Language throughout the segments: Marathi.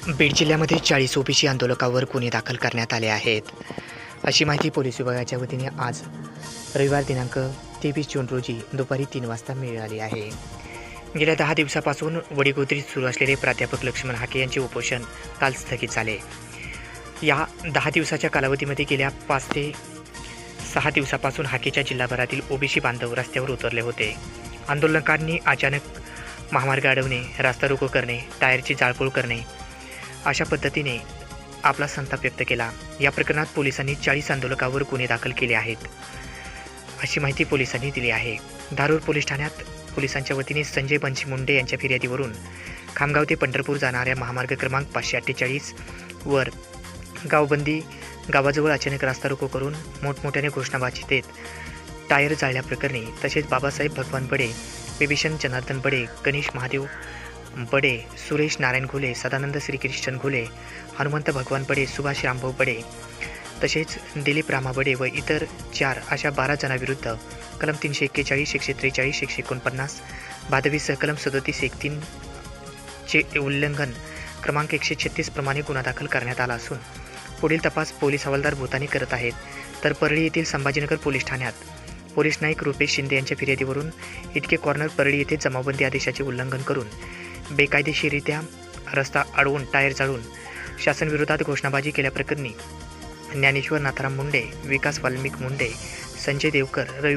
बीड जिल्ह्यामध्ये 40 ओबीसी आंदोलकांवर गुन्हे दाखल करण्यात आले आहेत, अशी माहिती पोलीस विभागाच्या वतीने आज रविवार दिनांक 23 जून रोजी दुपारी 3 वाजता मिळाली आहे. गेल्या 10 दिवसापासून वडीगोद्रीत सुरू असलेले प्राध्यापक लक्ष्मण हाके यांचे उपोषण काल स्थगित झाले. या 10 दिवसाच्या कालावधीमध्ये गेल्या 5 ते 6 दिवसापासून हाकेच्या जिल्हाभरातील ओबीसी बांधव रस्त्यावर उतरले होते. आंदोलकांनी अचानक महामार्ग अडवणे, रास्ता रोको करणे, टायरची जाळपोळ करणे अशा पद्धतीने आपला संताप व्यक्त केला. या प्रकरणात पोलिसांनी 40 आंदोलकांवर गुन्हे दाखल केले आहेत, अशी माहिती पोलिसांनी दिली आहे. धारूर पोलीस ठाण्यात पोलिसांच्या वतीने संजय बंशी मुंडे यांच्या फिर्यादीवरून खामगाव ते पंढरपूर जाणाऱ्या महामार्ग क्रमांक 548 वर गावबंदी गावाजवळ अचानक रास्ता रोको करून मोठमोठ्याने घोषणाबाजी देत टायर जाळल्याप्रकरणी, तसेच बाबासाहेब भगवान बडे, विभीषण जनार्दन बडे, गणेश महादेव बडे, सुरेश नारायण घोले, सदानंद श्रीकृष्ण घोले, हनुमंत भगवान बडे, सुभाष रामभाऊ बडे, तसेच दिलीप रामा बडे व इतर 4 अशा 12 जणांविरुद्ध कलम 341, 143, 149, भादवीसह कलम 37(1)(3) चे उल्लंघन क्रमांक 136 प्रमाणे गुन्हा दाखल करण्यात आला असून पुढील तपास पोलीस हवालदार भूतानी करत आहेत. तर परळी येथील संभाजीनगर पोलीस ठाण्यात पोलीस नाईक रुपेश शिंदे यांच्या फिर्यादीवरून इटके कॉर्नर परळी येथे जमावबंदी आदेशाचे उल्लंघन करून बेकायदेशीररित्या रस्ता अडवून टायर जाळून शासनविरोधात घोषणाबाजी केल्याप्रकरणी ज्ञानेश्वर नाथाराम मुंडे, विकास वाल्मिक मुंडे, संजय देवकर, रवी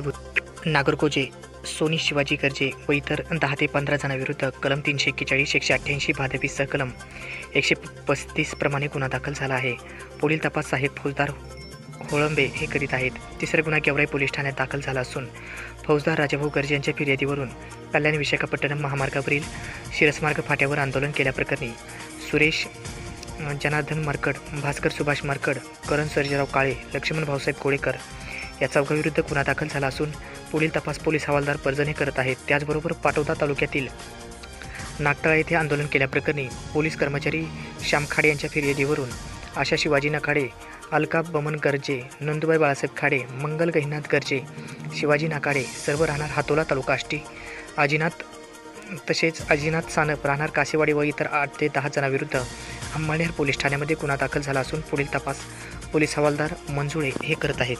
नागरकोजे, सोनी शिवाजी गर्जे व इतर 10 ते 15 जणांविरुद्ध कलम 341, 188, भादवीसह कलम 135 प्रमाणे गुन्हा दाखल झाला आहे. पुढील तपास साहेब फौजदार होळंबे हे करीत आहेत. तिसरा गुन्हा गेवराई पोलीस ठाण्यात दाखल झाला असून फौजदार राजाभाऊ गर्जे यांच्या फिर्यादीवरून कल्याण विशाखापट्टणम महामार्गावरील शिरसमार्ग फाट्यावर आंदोलन केल्याप्रकरणी सुरेश जनार्दन मरकड, भास्कर सुभाष मरकड, करण सर्जेराव काळे, लक्ष्मण भाऊसाहेब कोळेकर या चौघांविरुद्ध गुन्हा दाखल झाला असून पुढील तपास पोलीस हवालदार परजणे करत आहेत. त्याचबरोबर पाटोदा तालुक्यातील नागटाळा येथे आंदोलन केल्याप्रकरणी पोलीस कर्मचारी श्याम खाडे यांच्या फिर्यादीवरून आशा शिवाजी नखाडे, अलका बमन गर्जे, नंदुबाई बाळासाहेब खाडे, मंगल गहिनाथ गर्जे, शिवाजी नाकाडे सर्व राहणार हातोला तालुका आष्टी, तसेच अजिनाथ सानप राहणार कासेवाडी व इतर 8 ते 10 जणांविरुद्ध अंमळनेर पोलीस ठाण्यामध्ये गुन्हा दाखल झाला असून पुढील तपास पोलीस हवालदार मंजुळे हे करत आहेत.